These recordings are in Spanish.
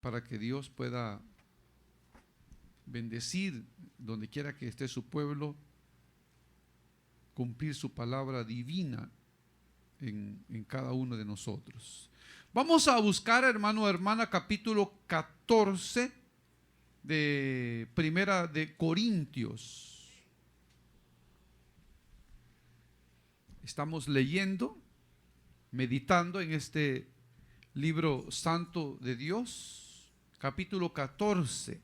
para que Dios pueda bendecir donde quiera que esté su pueblo, cumplir su palabra divina en cada uno de nosotros. Vamos a buscar, hermano o hermana, capítulo 14 de Primera de Corintios. Estamos leyendo, meditando en este libro santo de Dios, capítulo 14.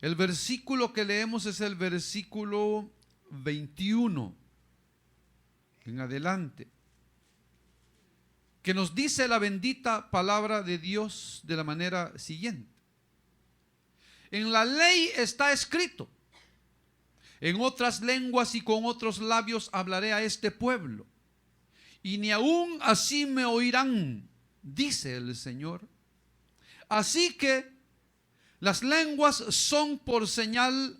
El versículo que leemos es el versículo 21 en adelante, que nos dice la bendita palabra de Dios de la manera siguiente: en la ley está escrito, en otras lenguas y con otros labios hablaré a este pueblo, y ni aún así me oirán, dice el Señor. Así que las lenguas son por señal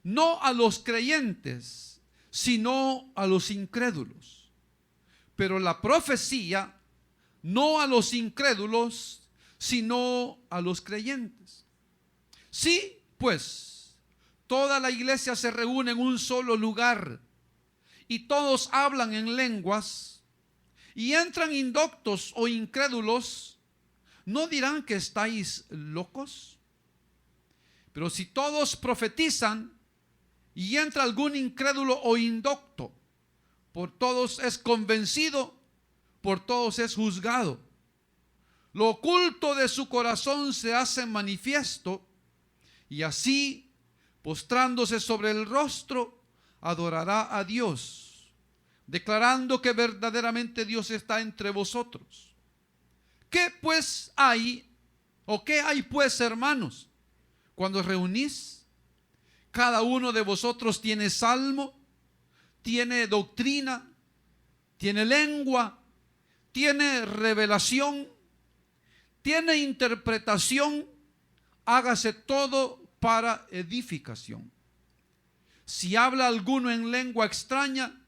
no a los creyentes, sino a los incrédulos, pero la profecía no a los incrédulos, sino a los creyentes. Sí, pues, toda la iglesia se reúne en un solo lugar y todos hablan en lenguas y entran indoctos o incrédulos, ¿no dirán que estáis locos? Pero si todos profetizan y entra algún incrédulo o indocto, por todos es convencido, por todos es juzgado. Lo oculto de su corazón se hace manifiesto, y así, postrándose sobre el rostro, adorará a Dios, declarando que verdaderamente Dios está entre vosotros. ¿Qué pues hay, o qué hay pues, hermanos, cuando os reunís? Cada uno de vosotros tiene salmo, tiene doctrina, tiene lengua, tiene revelación, tiene interpretación. Hágase todo para edificación. Si habla alguno en lengua extraña,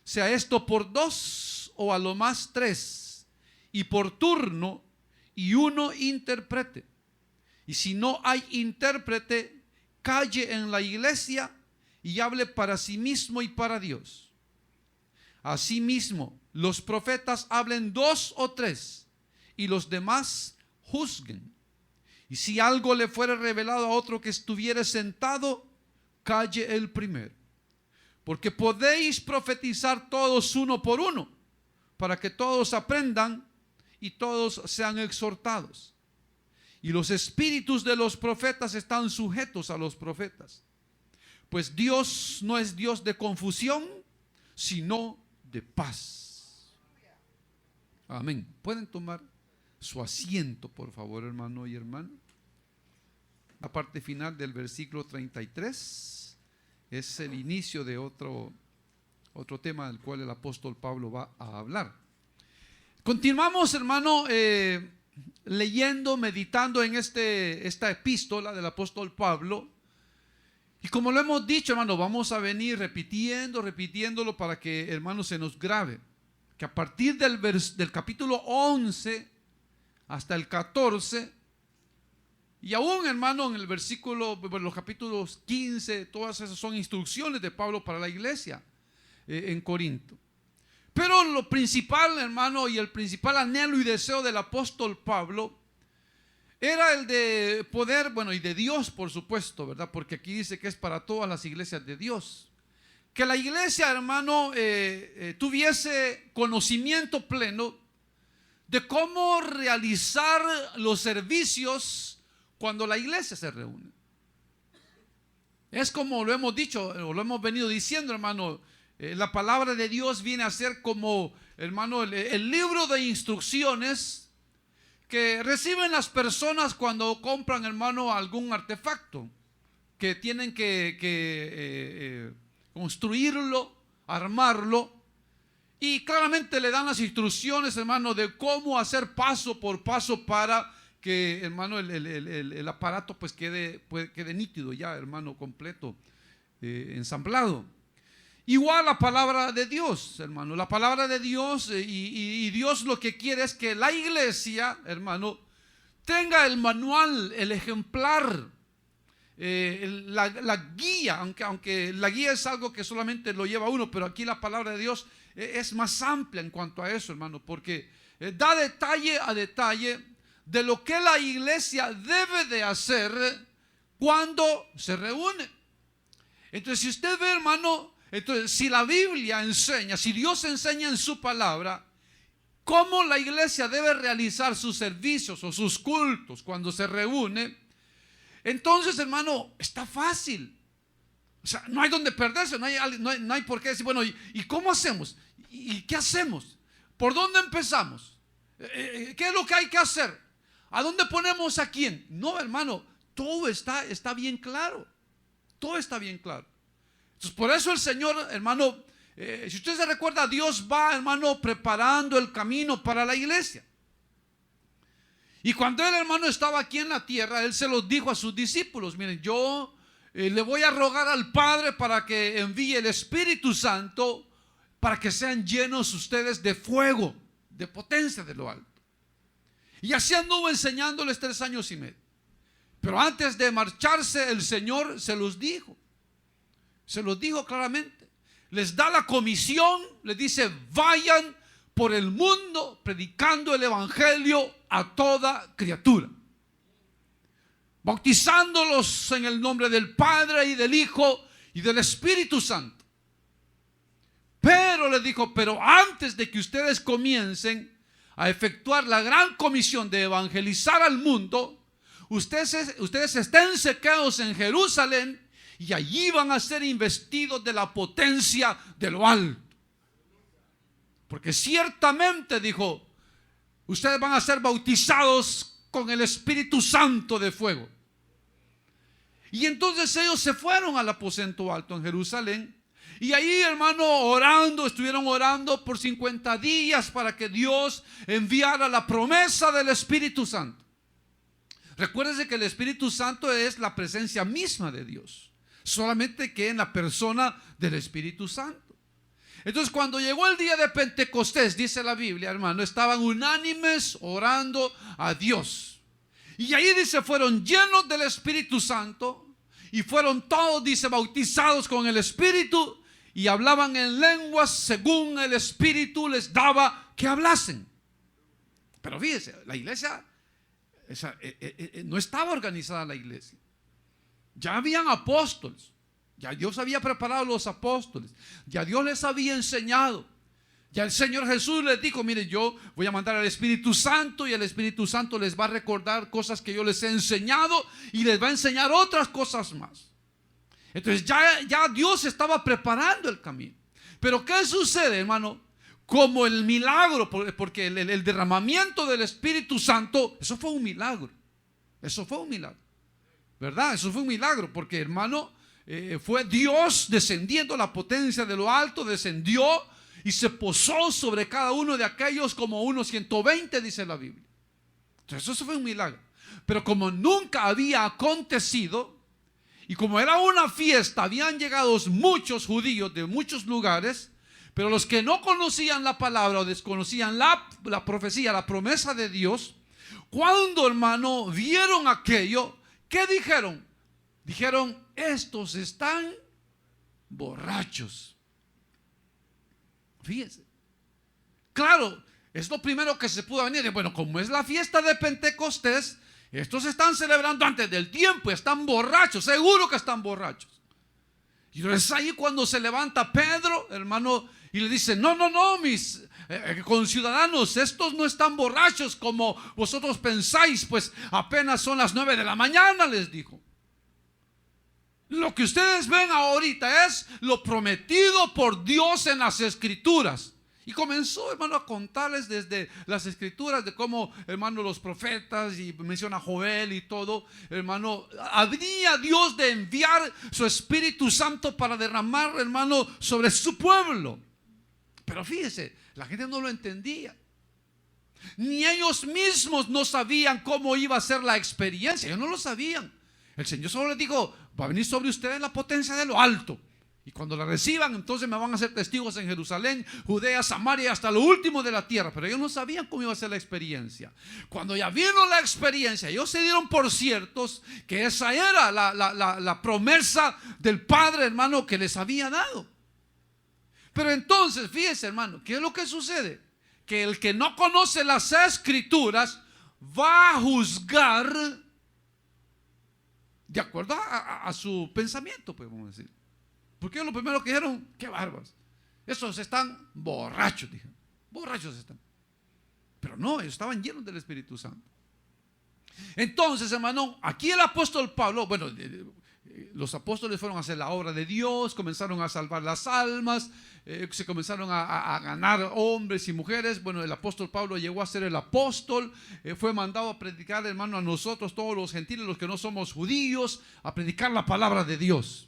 sea esto por dos o a lo más tres, y por turno, y uno interprete. Y si no hay intérprete, calle en la iglesia y hable para sí mismo y para Dios. Asimismo, los profetas hablen dos o tres, y los demás juzguen. Y si algo le fuere revelado a otro que estuviere sentado, calle el primero. Porque podéis profetizar todos uno por uno, para que todos aprendan y todos sean exhortados. Y los espíritus de los profetas están sujetos a los profetas, pues Dios no es Dios de confusión, sino de paz. Amén. Pueden tomar su asiento, por favor, hermano y hermana. La parte final del versículo 33 es el inicio de otro tema del cual el apóstol Pablo va a hablar. Continuamos, hermano, leyendo, meditando en esta epístola del apóstol Pablo. Y como lo hemos dicho, hermano, vamos a venir repitiéndolo para que, hermano, se nos grabe que a partir del capítulo 11 hasta el 14, y aún, hermano, en el versículo, los capítulos 15, todas esas son instrucciones de Pablo para la iglesia en Corinto. Pero lo principal, hermano, y el principal anhelo y deseo del apóstol Pablo era el de poder, bueno, y de Dios, por supuesto, ¿verdad? Porque aquí dice que es para todas las iglesias de Dios. Que la iglesia, hermano, tuviese conocimiento pleno de cómo realizar los servicios cuando la iglesia se reúne. Es como lo hemos dicho, o lo hemos venido diciendo, hermano. La palabra de Dios viene a ser como, hermano, el libro de instrucciones que reciben las personas cuando compran, hermano, algún artefacto, que tienen que construirlo, armarlo, y claramente le dan las instrucciones, hermano, de cómo hacer paso por paso para que, hermano, el aparato pues quede nítido ya, hermano, completo, ensamblado. Igual la palabra de Dios, hermano, la palabra de Dios, y Dios lo que quiere es que la iglesia, hermano, tenga el manual, el ejemplar, la guía, aunque la guía es algo que solamente lo lleva uno, pero aquí la palabra de Dios es más amplia en cuanto a eso, hermano, porque da detalle a detalle de lo que la iglesia debe de hacer cuando se reúne. Entonces, si usted ve, hermano, entonces, si la Biblia enseña, si Dios enseña en su palabra cómo la iglesia debe realizar sus servicios o sus cultos cuando se reúne, entonces, hermano, está fácil. O sea, no hay donde perderse, no hay por qué decir, bueno, ¿y cómo hacemos? ¿Y qué hacemos? ¿Por dónde empezamos? ¿Qué es lo que hay que hacer? ¿A dónde ponemos a quién? No, hermano, todo está bien claro. Todo está bien claro. Entonces, por eso el Señor, hermano, si usted se recuerda, Dios va, hermano, preparando el camino para la iglesia. Y cuando el hermano estaba aquí en la tierra, Él se los dijo a sus discípulos: miren, yo le voy a rogar al Padre para que envíe el Espíritu Santo, para que sean llenos ustedes de fuego, de potencia de lo alto. Y así anduvo enseñándoles 3 años y medio. Pero antes de marcharse, el Señor se los dijo claramente. Les da la comisión, les dice: vayan por el mundo predicando el evangelio a toda criatura, bautizándolos en el nombre del Padre y del Hijo y del Espíritu Santo. Pero les dijo: pero antes de que ustedes comiencen a efectuar la gran comisión de evangelizar al mundo, ustedes estén sequeados en Jerusalén, y allí van a ser investidos de la potencia de lo alto. Porque ciertamente, dijo, ustedes van a ser bautizados con el Espíritu Santo de fuego. Y entonces ellos se fueron al aposento alto en Jerusalén. Y ahí, hermano, estuvieron orando por 50 días para que Dios enviara la promesa del Espíritu Santo. Recuérdese que el Espíritu Santo es la presencia misma de Dios, solamente que en la persona del Espíritu Santo. Entonces, cuando llegó el día de Pentecostés, dice la Biblia, hermano, estaban unánimes orando a Dios. Y ahí dice, fueron llenos del Espíritu Santo y fueron todos, dice, bautizados con el Espíritu, y hablaban en lenguas según el Espíritu les daba que hablasen. Pero fíjese, la iglesia no estaba organizada, la iglesia. Ya habían apóstoles, ya Dios había preparado a los apóstoles, ya Dios les había enseñado. Ya el Señor Jesús les dijo: mire, yo voy a mandar al Espíritu Santo, y el Espíritu Santo les va a recordar cosas que yo les he enseñado, y les va a enseñar otras cosas más. Entonces ya Dios estaba preparando el camino. Pero ¿qué sucede, hermano? Como el milagro, porque el derramamiento del Espíritu Santo, eso fue un milagro. Eso fue un milagro, ¿verdad? Eso fue un milagro, porque, hermano, fue Dios descendiendo, la potencia de lo alto descendió y se posó sobre cada uno de aquellos como unos 120, dice la Biblia. Entonces eso fue un milagro. Pero como nunca había acontecido, y como era una fiesta, habían llegado muchos judíos de muchos lugares, pero los que no conocían la palabra o desconocían la profecía, la promesa de Dios, cuando, hermano, vieron aquello, ¿qué dijeron? Dijeron: estos están borrachos. Fíjense. Claro, es lo primero que se pudo venir. Bueno, como es la fiesta de Pentecostés, estos están celebrando antes del tiempo, están borrachos, seguro que están borrachos. Y es ahí cuando se levanta Pedro, hermano, y le dice: no, mis conciudadanos, estos no están borrachos como vosotros pensáis, pues apenas son las 9 de la mañana, les dijo. Lo que ustedes ven ahorita es lo prometido por Dios en las Escrituras. Y comenzó, hermano, a contarles desde las Escrituras de cómo, hermano, los profetas, y menciona a Joel y todo, hermano, habría Dios de enviar su Espíritu Santo para derramar, hermano, sobre su pueblo. Pero fíjese, la gente no lo entendía. Ni ellos mismos no sabían cómo iba a ser la experiencia. Ellos no lo sabían. El Señor solo les dijo: va a venir sobre ustedes la potencia de lo alto. Y cuando la reciban, entonces me van a hacer testigos en Jerusalén, Judea, Samaria, hasta lo último de la tierra. Pero ellos no sabían cómo iba a ser la experiencia. Cuando ya vino la experiencia, ellos se dieron por ciertos que esa era la promesa del Padre, hermano, que les había dado. Pero entonces, fíjense, hermano, ¿qué es lo que sucede? Que el que no conoce las Escrituras va a juzgar de acuerdo a su pensamiento, podemos decir. Porque lo primero que dijeron, qué bárbaros, estos están borrachos, dijeron, borrachos están. Pero no, ellos estaban llenos del Espíritu Santo. Entonces, hermano, aquí el apóstol Pablo, bueno, los apóstoles fueron a hacer la obra de Dios, comenzaron a salvar las almas, se comenzaron a ganar hombres y mujeres. Bueno, el apóstol Pablo llegó a ser el apóstol, fue mandado a predicar, hermano, a nosotros, todos los gentiles, los que no somos judíos, a predicar la palabra de Dios.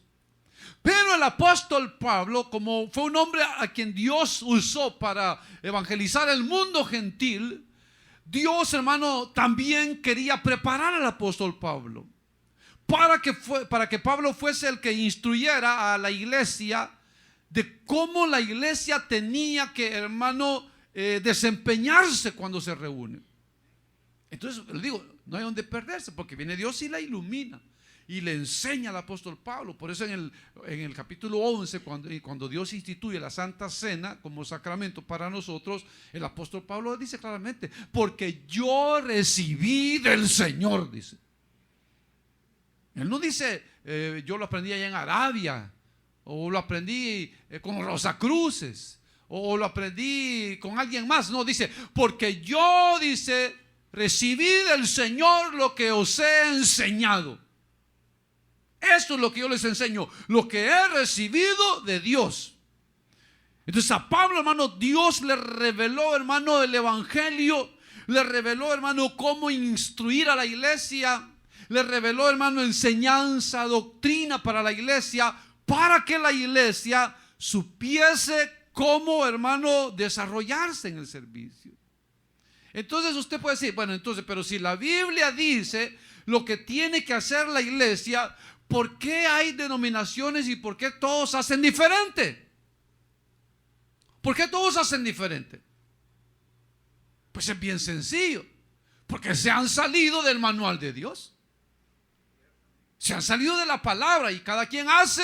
Pero el apóstol Pablo, como fue un hombre a quien Dios usó para evangelizar el mundo gentil, Dios, hermano, también quería preparar al apóstol Pablo para que Pablo fuese el que instruyera a la iglesia de cómo la iglesia tenía que, hermano, desempeñarse cuando se reúne. Entonces, le digo, no hay donde perderse, porque viene Dios y la ilumina y le enseña al apóstol Pablo. Por eso en el capítulo 11, cuando Dios instituye la Santa Cena como sacramento para nosotros, el apóstol Pablo dice claramente, porque yo recibí del Señor, dice. Él no dice, yo lo aprendí allá en Arabia, o lo aprendí con Rosacruces, o lo aprendí con alguien más. No, dice, porque yo, dice, recibí del Señor lo que os he enseñado. Esto es lo que yo les enseño, lo que he recibido de Dios. Entonces a Pablo, hermano, Dios le reveló, hermano, el evangelio, le reveló, hermano, cómo instruir a la iglesia, le reveló, hermano, enseñanza, doctrina para la iglesia, para que la iglesia supiese cómo, hermano, desarrollarse en el servicio. Entonces usted puede decir, bueno, entonces, pero si la Biblia dice lo que tiene que hacer la iglesia, ¿por qué hay denominaciones y por qué todos hacen diferente? ¿Por qué todos hacen diferente? Pues es bien sencillo, porque se han salido del manual de Dios, se han salido de la palabra y cada quien hace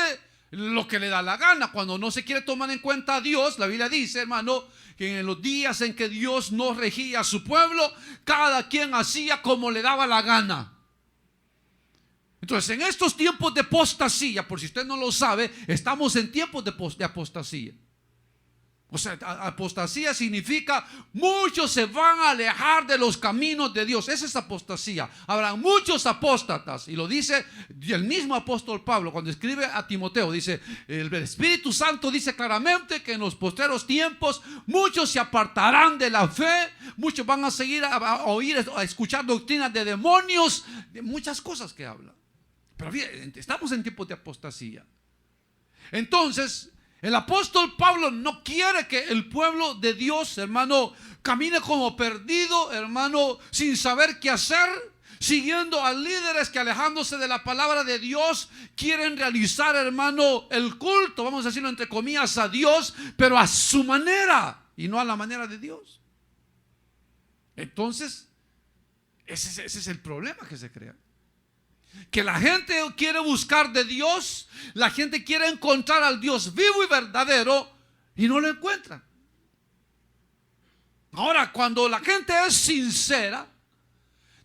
lo que le da la gana. Cuando no se quiere tomar en cuenta a Dios, la Biblia dice, hermano, que en los días en que Dios no regía a su pueblo, cada quien hacía como le daba la gana. Entonces, en estos tiempos de apostasía, por si usted no lo sabe, estamos en tiempos de apostasía. O sea, apostasía significa muchos se van a alejar de los caminos de Dios. Esa es apostasía. Habrá muchos apóstatas, y lo dice el mismo apóstol Pablo cuando escribe a Timoteo. Dice, el Espíritu Santo dice claramente que en los postreros tiempos muchos se apartarán de la fe, muchos van a seguir a escuchar doctrinas de demonios, de muchas cosas que habla. Pero bien, estamos en tiempos de apostasía. Entonces, el apóstol Pablo no quiere que el pueblo de Dios, hermano, camine como perdido, hermano, sin saber qué hacer, siguiendo a líderes que, alejándose de la palabra de Dios, quieren realizar, hermano, el culto, vamos a decirlo entre comillas, a Dios, pero a su manera y no a la manera de Dios. Entonces, ese es el problema que se crea. Que la gente quiere buscar de Dios, la gente quiere encontrar al Dios vivo y verdadero y no lo encuentra. Ahora, cuando la gente es sincera,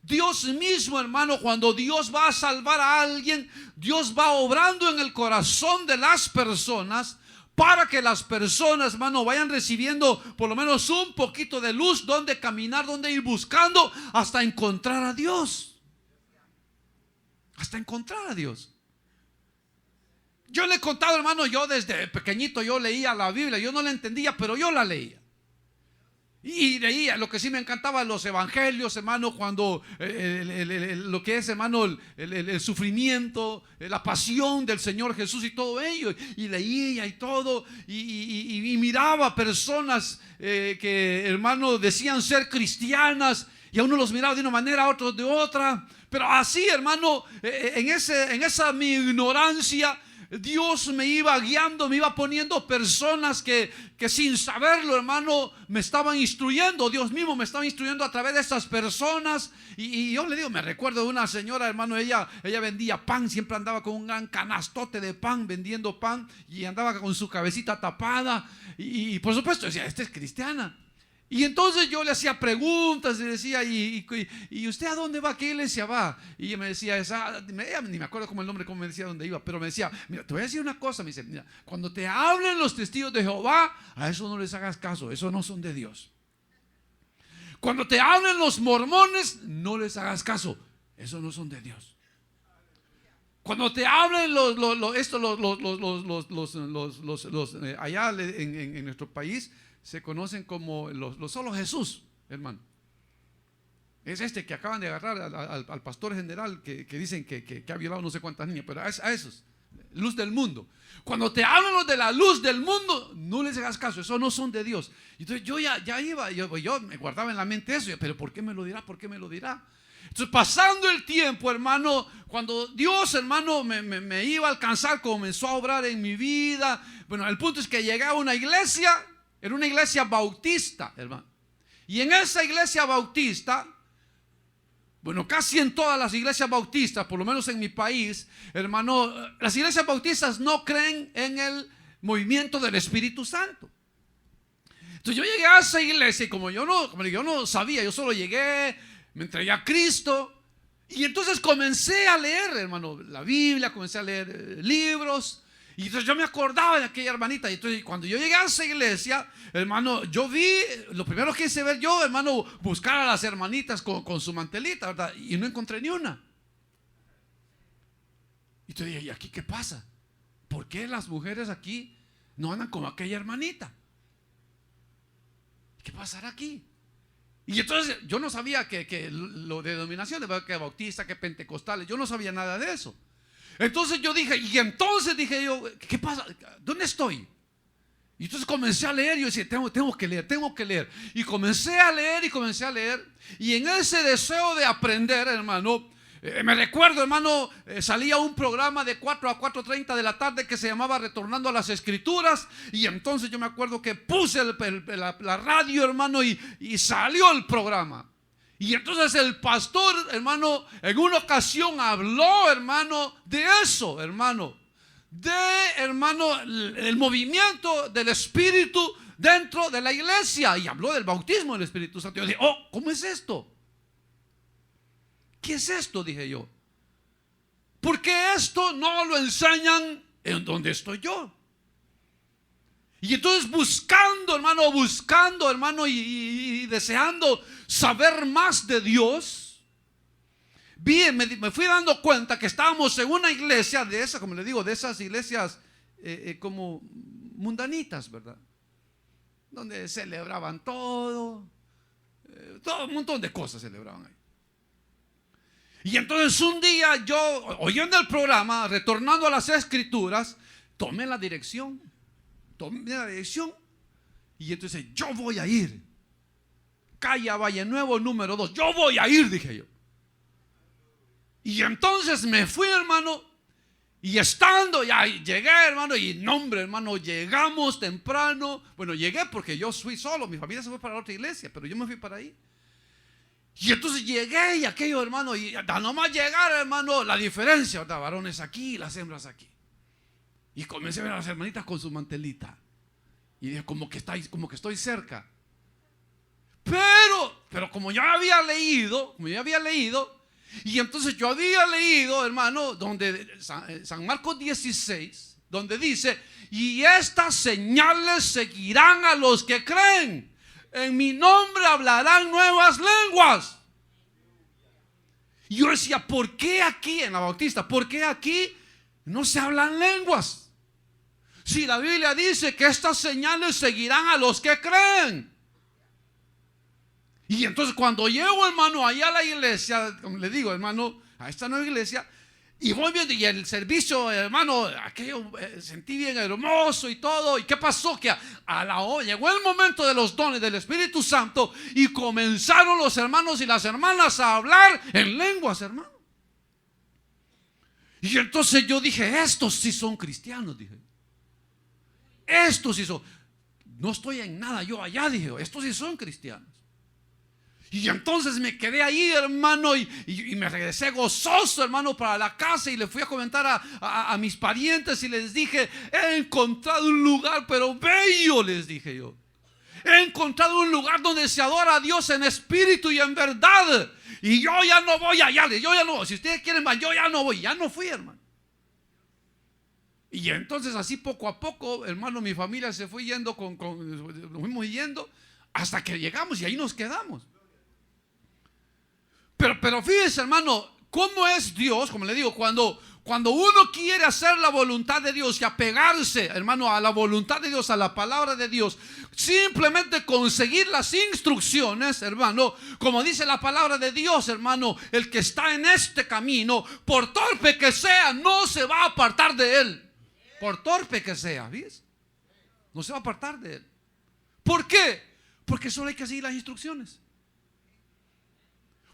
Dios mismo, hermano, cuando Dios va a salvar a alguien, Dios va obrando en el corazón de las personas para que las personas, hermano, vayan recibiendo por lo menos un poquito de luz donde caminar, donde ir buscando hasta encontrar a Dios. Hasta encontrar a Dios. Yo le he contado, hermano, yo desde pequeñito yo leía la Biblia, yo no la entendía, pero yo la leía. Y leía, lo que sí me encantaba, los evangelios, hermano, cuando lo que es, hermano, el sufrimiento, la pasión del Señor Jesús y todo ello. Y leía y todo, y miraba personas que, hermano, decían ser cristianas, y a uno los miraba de una manera, a otros de otra. Pero así, hermano, en esa mi ignorancia, Dios me iba guiando, me iba poniendo personas que sin saberlo, hermano, me estaban instruyendo. Dios mismo me estaba instruyendo a través de estas personas. Y yo le digo, me recuerdo de una señora, hermano, ella vendía pan, siempre andaba con un gran canastote de pan, vendiendo pan, y andaba con su cabecita tapada. Y por supuesto decía, esta es cristiana. Y entonces yo le hacía preguntas y decía, ¿y usted a dónde va? ¿A qué iglesia va? Y ella me decía, ni me acuerdo cómo el nombre, cómo me decía dónde iba, pero me decía, mira, te voy a decir una cosa, me dice, mira, cuando te hablen los testigos de Jehová, a eso no les hagas caso, esos no son de Dios. Cuando te hablen los mormones, no les hagas caso, esos no son de Dios. Cuando te hablen allá en nuestro país, se conocen como los solo Jesús, hermano. Es este que acaban de agarrar al pastor general que dicen que ha violado no sé cuántas niñas, pero a esos, luz del mundo. Cuando te hablan los de la luz del mundo, no les hagas caso, esos no son de Dios. Entonces yo ya iba, yo me guardaba en la mente eso, pero ¿por qué me lo dirá? ¿Por qué me lo dirá? Entonces, pasando el tiempo, hermano, cuando Dios, hermano, me iba a alcanzar, comenzó a obrar en mi vida. Bueno, el punto es que llegué a una iglesia. Era una iglesia bautista, hermano. Y en esa iglesia bautista, bueno, casi en todas las iglesias bautistas, por lo menos en mi país, hermano, las iglesias bautistas no creen en el movimiento del Espíritu Santo. Entonces yo llegué a esa iglesia y como yo no sabía, yo solo llegué, me entregué a Cristo. Y entonces comencé a leer, hermano, la Biblia, comencé a leer libros. Y entonces yo me acordaba de aquella hermanita. Y entonces cuando yo llegué a esa iglesia, hermano, yo vi, lo primero que hice ver yo, hermano, buscar a las hermanitas con su mantelita, ¿verdad? Y no encontré ni una. Y entonces dije, ¿y aquí qué pasa? ¿Por qué las mujeres aquí no andan como aquella hermanita? ¿Qué pasará aquí? Y entonces yo no sabía que lo de denominaciones, que bautista, que pentecostales, yo no sabía nada de eso. Entonces yo dije, dije yo, ¿qué pasa? ¿Dónde estoy? Y entonces comencé a leer, yo decía, tengo que leer. Y comencé a leer. Y en ese deseo de aprender, hermano, me recuerdo, hermano, salía un programa de 4 a 4:30 de la tarde que se llamaba Retornando a las Escrituras. Y entonces yo me acuerdo que puse la radio, hermano, y salió el programa. Y entonces el pastor, hermano, en una ocasión habló, hermano, de eso, hermano. El movimiento del Espíritu dentro de la iglesia. Y habló del bautismo del Espíritu Santo. Yo dije, ¿cómo es esto? ¿Qué es esto? Dije yo. ¿Por qué esto no lo enseñan en donde estoy yo? Y entonces buscando, hermano, y deseando saber más de Dios, me fui dando cuenta que estábamos en una iglesia de esas, como le digo, de esas iglesias como mundanitas, ¿verdad? Donde celebraban todo un montón de cosas celebraban ahí. Y entonces un día yo, oyendo el programa, retornando a las Escrituras, tomé la dirección. Y entonces yo voy a ir. Calle Valle Nuevo número 2. Yo voy a ir, dije yo. Y entonces me fui, hermano. Y estando, ya llegué, hermano. Y nombre, hermano, llegamos temprano. Bueno, llegué porque yo fui solo. Mi familia se fue para la otra iglesia, pero yo me fui para ahí. Y entonces llegué y aquello, hermano, y nomás llegar, hermano, la diferencia, ¿verdad? Varones aquí, las hembras aquí. Y comencé a ver a las hermanitas con su mantelita. Y dije, como que estoy cerca. Pero como yo había leído, y entonces yo había leído, hermano, donde San Marcos 16, donde dice, y estas señales seguirán a los que creen. En mi nombre hablarán nuevas lenguas. Y yo decía, ¿por qué aquí en la Bautista? ¿Por qué aquí no se hablan lenguas? Si la Biblia dice que estas señales seguirán a los que creen. Y entonces cuando llego, hermano, allá a la iglesia, como le digo, hermano, a esta nueva iglesia, y voy viendo, y el servicio, hermano, aquello sentí bien hermoso y todo. ¿Y qué pasó? Que llegó el momento de los dones del Espíritu Santo y comenzaron los hermanos y las hermanas a hablar en lenguas, hermano. Y entonces yo dije, estos sí son cristianos, dije. Estos sí son. No estoy en nada yo allá, dije, estos sí son cristianos. Y entonces me quedé ahí, hermano, y me regresé gozoso, hermano, para la casa. Y le fui a comentar a mis parientes y les dije, he encontrado un lugar pero bello, les dije yo. He encontrado un lugar donde se adora a Dios en espíritu y en verdad. Y yo ya no voy allá, yo ya no. Si ustedes quieren más, yo ya no voy. Ya no fui, hermano. Y entonces así poco a poco, hermano, mi familia se fue yendo, nos fuimos yendo hasta que llegamos y ahí nos quedamos. Pero fíjense, hermano, cómo es Dios, como le digo, cuando uno quiere hacer la voluntad de Dios y apegarse, hermano, a la voluntad de Dios, a la palabra de Dios, simplemente conseguir las instrucciones, hermano, como dice la palabra de Dios, hermano, el que está en este camino, por torpe que sea, no se va a apartar de él. Por torpe que sea, ¿ves? No se va a apartar de él. ¿Por qué? Porque solo hay que seguir las instrucciones.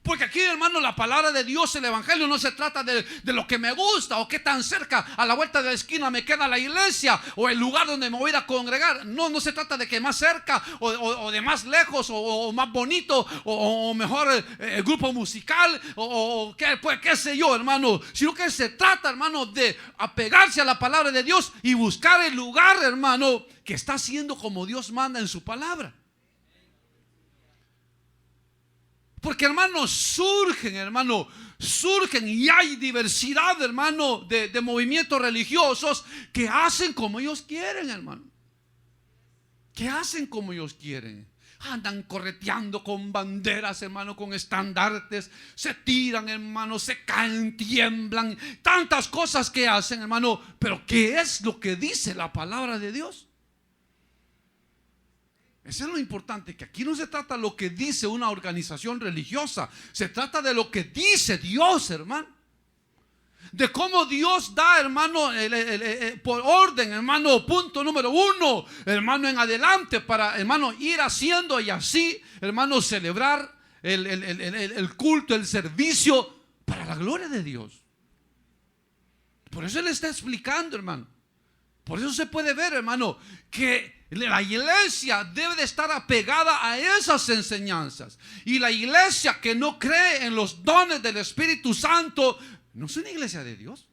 Porque aquí, hermano, la palabra de Dios, el evangelio, no se trata de lo que me gusta o qué tan cerca a la vuelta de la esquina me queda la iglesia o el lugar donde me voy a ir a congregar. No se trata de que más cerca o de más lejos o más bonito o mejor el grupo musical o qué sé yo, hermano. Sino que se trata, hermano, de apegarse a la palabra de Dios y buscar el lugar, hermano, que está haciendo como Dios manda en su palabra. Porque, hermanos, surgen y hay diversidad, hermano, de movimientos religiosos que hacen como ellos quieren, hermano. Que hacen como ellos quieren. Andan correteando con banderas, hermano, con estandartes. Se tiran, hermano, se caen, tiemblan. Tantas cosas que hacen, hermano. Pero ¿qué es lo que dice la palabra de Dios? Eso es lo importante, que aquí no se trata de lo que dice una organización religiosa. Se trata de lo que dice Dios, hermano. De cómo Dios da, hermano, por orden, hermano, punto número 1, hermano, en adelante, para, hermano, ir haciendo y así, hermano, celebrar el culto, el servicio para la gloria de Dios. Por eso Él está explicando, hermano. Por eso se puede ver, hermano, que la iglesia debe de estar apegada a esas enseñanzas. Y la iglesia que no cree en los dones del Espíritu Santo no es una iglesia de Dios.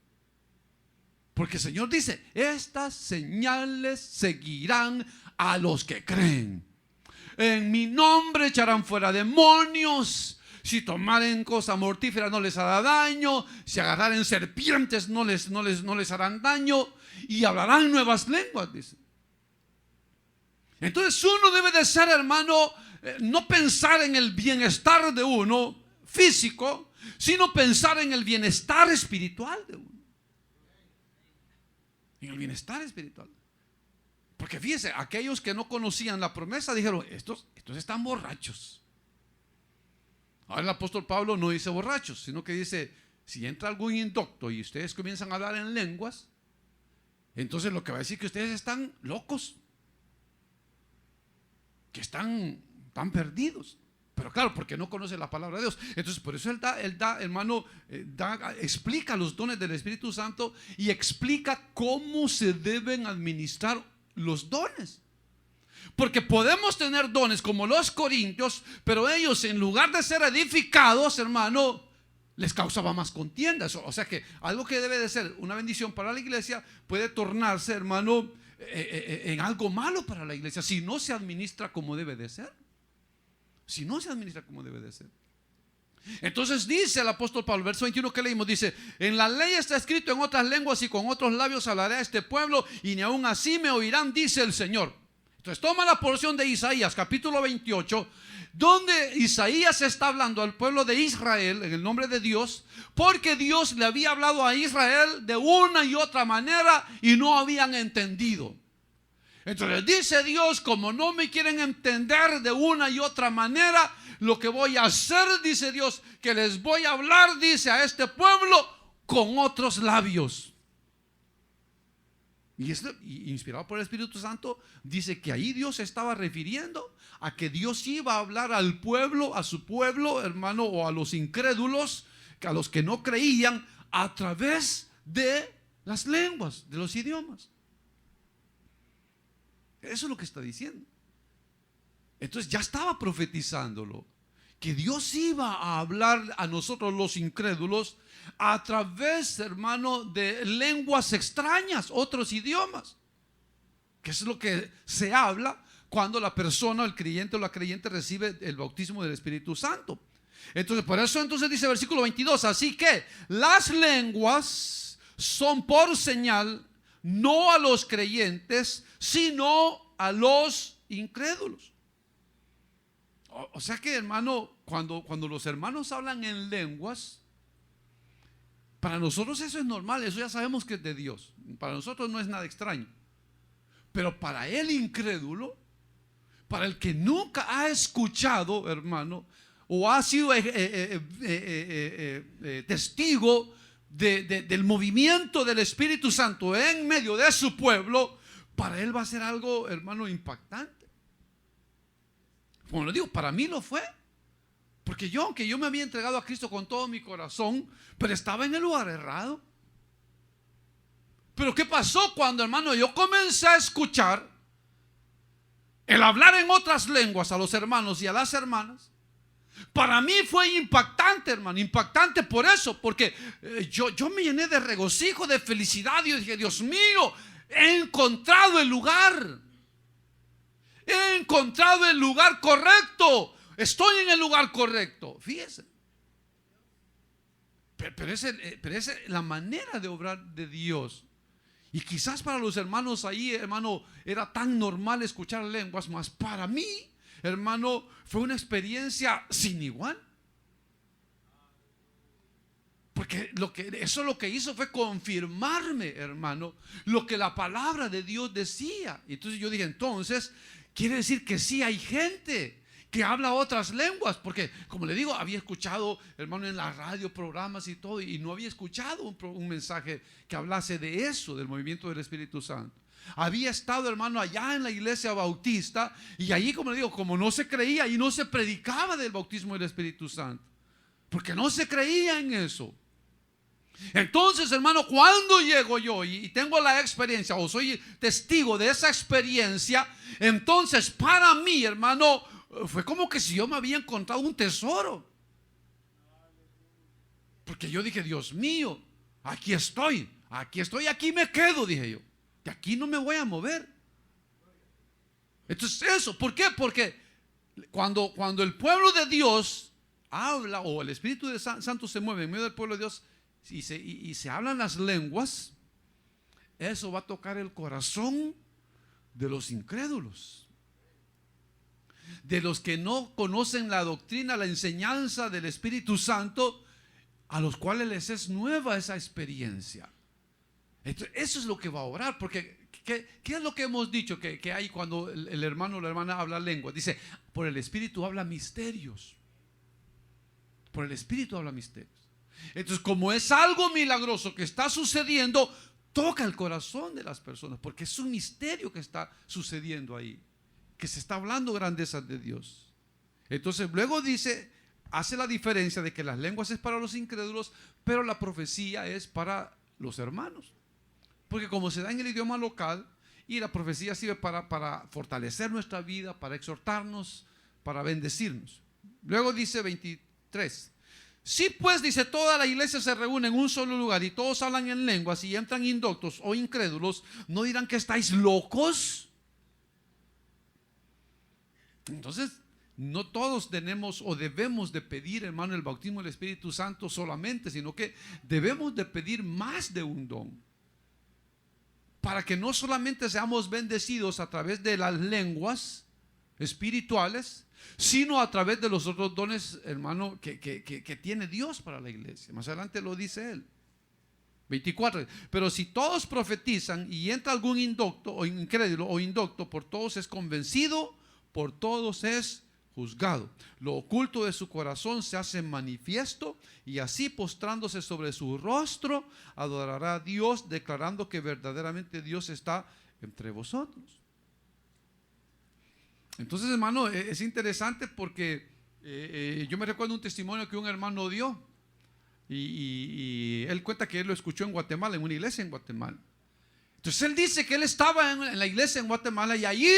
Porque el Señor dice, estas señales seguirán a los que creen. En mi nombre echarán fuera demonios. Si tomaren cosa mortífera no les hará daño. Si agarraren serpientes no les harán daño. Y hablarán nuevas lenguas, dice. Entonces uno debe de ser, hermano, no pensar en el bienestar de uno físico, sino pensar en el bienestar espiritual de uno. En el bienestar espiritual. Porque fíjese, aquellos que no conocían la promesa dijeron, estos están borrachos. Ahora el apóstol Pablo no dice borrachos, sino que dice, si entra algún indocto y ustedes comienzan a hablar en lenguas, entonces lo que va a decir que ustedes están locos, que están perdidos. Pero claro, porque no conocen la palabra de Dios. Entonces por eso él da, hermano, explica los dones del Espíritu Santo y explica cómo se deben administrar los dones. Porque podemos tener dones como los corintios, pero ellos, en lugar de ser edificados, hermano, les causaba más contiendas. O sea que algo que debe de ser una bendición para la iglesia puede tornarse, hermano, en algo malo para la iglesia si no se administra como debe de ser. Si no se administra como debe de ser. Entonces dice el apóstol Pablo, verso 21 que leímos, dice, en la ley está escrito en otras lenguas y con otros labios hablaré a este pueblo y ni aún así me oirán, dice el Señor. Entonces toma la porción de Isaías capítulo 28, donde Isaías está hablando al pueblo de Israel en el nombre de Dios, porque Dios le había hablado a Israel de una y otra manera y no habían entendido. Entonces dice Dios, como no me quieren entender de una y otra manera, lo que voy a hacer, dice Dios, que les voy a hablar, dice, a este pueblo con otros labios. Y inspirado por el Espíritu Santo, dice que ahí Dios se estaba refiriendo a que Dios iba a hablar al pueblo, a su pueblo, hermano, o a los incrédulos, a los que no creían, a través de las lenguas, de los idiomas. Eso es lo que está diciendo. Entonces ya estaba profetizándolo, que Dios iba a hablar a nosotros los incrédulos a través, hermano, de lenguas extrañas, otros idiomas, que es lo que se habla cuando la persona, el creyente o la creyente recibe el bautismo del Espíritu Santo. Entonces, por eso entonces dice versículo 22, así que las lenguas son por señal, no a los creyentes, sino a los incrédulos. O sea que, hermano, cuando los hermanos hablan en lenguas, para nosotros eso es normal, eso ya sabemos que es de Dios. Para nosotros no es nada extraño. Pero para el incrédulo, para el que nunca ha escuchado, hermano, o ha sido testigo del movimiento del Espíritu Santo en medio de su pueblo, para él va a ser algo, hermano, impactante. Como lo digo, para mí lo fue. Porque aunque yo me había entregado a Cristo con todo mi corazón, pero estaba en el lugar errado. Pero ¿qué pasó cuando, hermano, yo comencé a escuchar el hablar en otras lenguas a los hermanos y a las hermanas? Para mí fue impactante, hermano, impactante por eso, porque yo me llené de regocijo, de felicidad. Y yo dije, Dios mío, he encontrado el lugar. He encontrado el lugar correcto. Estoy en el lugar correcto. Fíjese. Pero esa es la manera de obrar de Dios. Y quizás para los hermanos ahí, hermano, era tan normal escuchar lenguas, mas para mí, hermano, fue una experiencia sin igual. Porque eso lo que hizo fue confirmarme, hermano, lo que la palabra de Dios decía. Y entonces yo dije, entonces, quiere decir que sí hay gente que habla otras lenguas, porque como le digo, había escuchado, hermano, en la radio programas y todo, y no había escuchado un mensaje que hablase de eso, del movimiento del Espíritu Santo. Había estado, hermano, allá en la iglesia bautista, y allí, como le digo, como no se creía y no se predicaba del bautismo del Espíritu Santo, porque no se creía en eso. Entonces, hermano, cuando llego yo y tengo la experiencia, o soy testigo de esa experiencia, entonces para mí, hermano, fue como que si yo me había encontrado un tesoro. Porque yo dije, Dios mío, aquí estoy, aquí me quedo, dije yo. De aquí no me voy a mover. Entonces eso, ¿por qué? Porque cuando el pueblo de Dios habla, o el Espíritu de Santo se mueve en medio del pueblo de Dios, y se hablan las lenguas, eso va a tocar el corazón de los incrédulos, de los que no conocen la doctrina, la enseñanza del Espíritu Santo, a los cuales les es nueva esa experiencia. Entonces, eso es lo que va a obrar, porque ¿qué es lo que hemos dicho que hay cuando el hermano o la hermana habla lenguas? Dice, por el Espíritu habla misterios. Por el Espíritu habla misterios. Entonces, como es algo milagroso que está sucediendo, toca el corazón de las personas, porque es un misterio que está sucediendo ahí, que se está hablando grandezas de Dios. Entonces luego dice, hace la diferencia de que las lenguas es para los incrédulos, pero la profecía es para los hermanos, porque como se da en el idioma local, y la profecía sirve para fortalecer nuestra vida, para exhortarnos, para bendecirnos. Luego dice 23, si pues, dice, toda la iglesia se reúne en un solo lugar y todos hablan en lenguas y entran indoctos o incrédulos, ¿no dirán que estáis locos? Entonces, no todos tenemos o debemos de pedir, hermano, el bautismo del Espíritu Santo solamente, sino que debemos de pedir más de un don, para que no solamente seamos bendecidos a través de las lenguas espirituales, sino a través de los otros dones, hermano, que tiene Dios para la iglesia. Más adelante lo dice él. 24. Pero si todos profetizan y entra algún indocto o incrédulo o indocto, por todos es convencido, por todos es juzgado. Lo oculto de su corazón se hace manifiesto, y así postrándose sobre su rostro adorará a Dios, declarando que verdaderamente Dios está entre vosotros. Entonces, hermano, es interesante porque yo me recuerdo un testimonio que un hermano dio. y él cuenta que él lo escuchó en Guatemala, en una iglesia en Guatemala. Entonces él dice que él estaba en la iglesia en Guatemala y allí,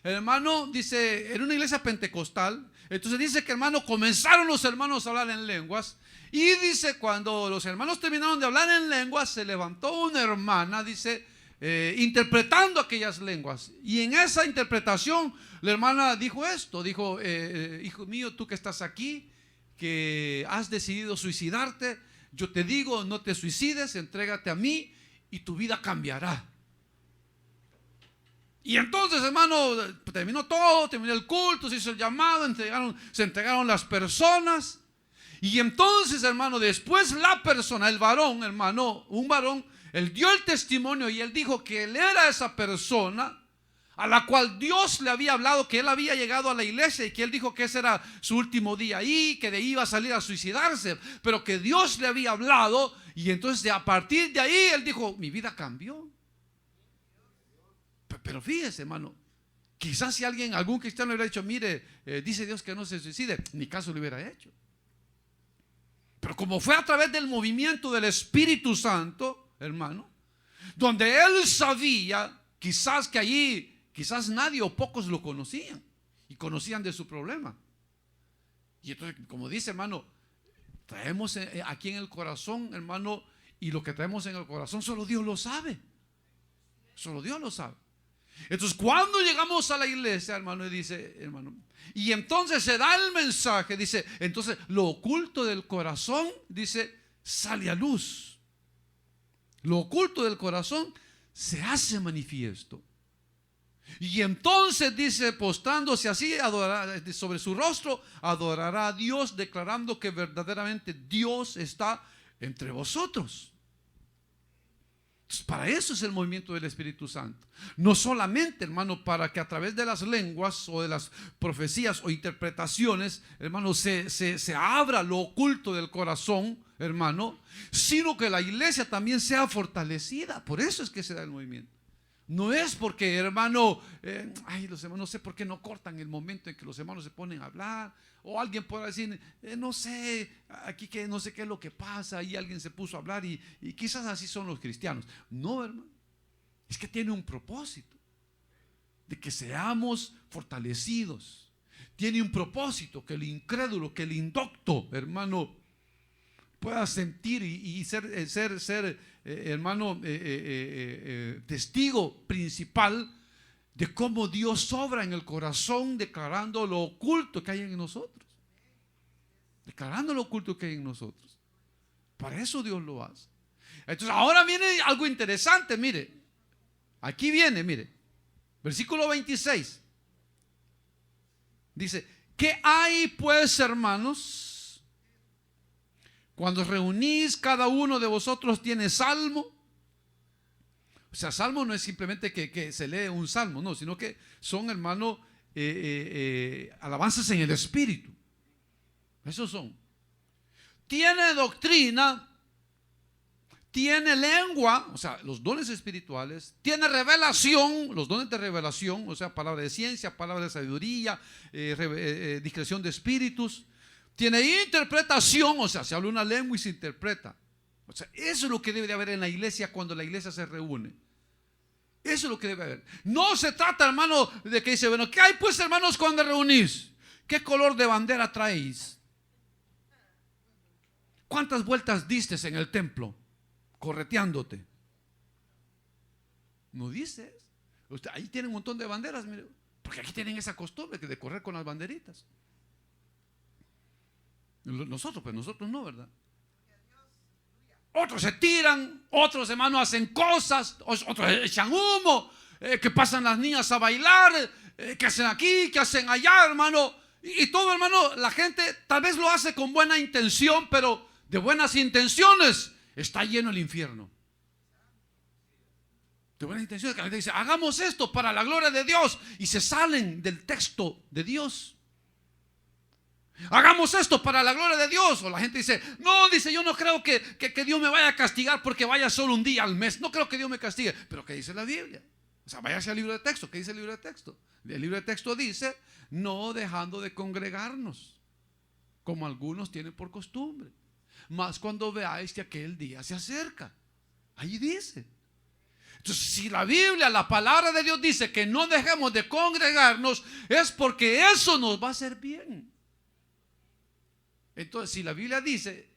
el hermano dice, era una iglesia pentecostal. Entonces dice que, hermano, comenzaron los hermanos a hablar en lenguas. Y dice, cuando los hermanos terminaron de hablar en lenguas, se levantó una hermana, dice, interpretando aquellas lenguas. Y en esa interpretación, la hermana dijo esto, dijo, hijo mío, tú que estás aquí, que has decidido suicidarte, yo te digo, no te suicides, entrégate a mí y tu vida cambiará. Y entonces, hermano, terminó todo, terminó el culto, se hizo el llamado, se entregaron las personas. Y entonces, hermano, después la persona, el varón, hermano, un varón, él dio el testimonio y él dijo que él era esa persona a la cual Dios le había hablado, que él había llegado a la iglesia y que él dijo que ese era su último día ahí, que de ahí iba a salir a suicidarse, pero que Dios le había hablado. Y entonces a partir de ahí él dijo, mi vida cambió. Pero fíjese, hermano, quizás si algún cristiano le hubiera dicho, mire, dice Dios que no se suicide, ni caso le hubiera hecho. Pero como fue a través del movimiento del Espíritu Santo, hermano, donde él sabía, quizás que allí, quizás nadie o pocos lo conocían y conocían de su problema. Y entonces, como dice, hermano, traemos aquí en el corazón, hermano, y lo que traemos en el corazón solo Dios lo sabe. Solo Dios lo sabe. Entonces, cuando llegamos a la iglesia, hermano, y dice, hermano, y entonces se da el mensaje, dice, entonces lo oculto del corazón, dice, sale a luz. Lo oculto del corazón se hace manifiesto. Y entonces dice, postrándose así, adorará, sobre su rostro, adorará a Dios, declarando que verdaderamente Dios está entre vosotros. Para eso es el movimiento del Espíritu Santo. No solamente, hermano, para que a través de las lenguas o de las profecías o interpretaciones, hermano, se abra lo oculto del corazón, hermano, sino que la iglesia también sea fortalecida. Por eso es que se da el movimiento. No es porque, hermano, los hermanos, no sé por qué no cortan el momento en que los hermanos se ponen a hablar. O alguien podrá decir, no sé, aquí que no sé qué es lo que pasa. Y alguien se puso a hablar y quizás así son los cristianos. No, hermano, es que tiene un propósito de que seamos fortalecidos. Tiene un propósito que el incrédulo, que el indocto, hermano, pueda sentir y ser hermano, testigo principal de cómo Dios obra en el corazón, declarando lo oculto que hay en nosotros. Declarando lo oculto que hay en nosotros. Para eso Dios lo hace. Entonces ahora viene algo interesante, mire. Aquí viene, mire. Versículo 26. Dice, ¿qué hay pues, hermanos? Cuando os reunís, cada uno de vosotros tiene salmo. O sea, salmo no es simplemente que se lee un salmo, no, sino que son, hermano, alabanzas en el Espíritu. Esos son. Tiene doctrina, tiene lengua, o sea, los dones espirituales, tiene revelación, los dones de revelación, o sea, palabra de ciencia, palabra de sabiduría, discreción de espíritus. Tiene interpretación, o sea, se habla una lengua y se interpreta. O sea, eso es lo que debe de haber en la iglesia cuando la iglesia se reúne. Eso es lo que debe haber. No se trata, hermano, de que dice, bueno, ¿qué hay pues, hermanos, cuando reunís? ¿Qué color de bandera traéis? ¿Cuántas vueltas diste en el templo correteándote? No dices. Usted, ahí tienen un montón de banderas, mire, porque aquí tienen esa costumbre de correr con las banderitas. Nosotros, pues nosotros no, ¿verdad? Otros se tiran, otros, hermanos, hacen cosas, otros echan humo, que pasan las niñas a bailar, que hacen aquí, que hacen allá, hermano. Y todo, hermano, la gente tal vez lo hace con buena intención, pero de buenas intenciones está lleno el infierno. De buenas intenciones, que la gente dice, hagamos esto para la gloria de Dios, y se salen del texto de Dios. Hagamos esto para la gloria de Dios. O la gente dice, no, dice, yo no creo que Dios me vaya a castigar porque vaya solo un día al mes. No creo que Dios me castigue. Pero ¿qué dice la Biblia? O sea, váyase al libro de texto. ¿Qué dice el libro de texto? El libro de texto dice, no dejando de congregarnos, como algunos tienen por costumbre. más cuando veáis que aquel día se acerca. Ahí dice. Entonces, si la Biblia, la palabra de Dios dice que no dejemos de congregarnos, es porque eso nos va a hacer bien. Entonces, si la Biblia dice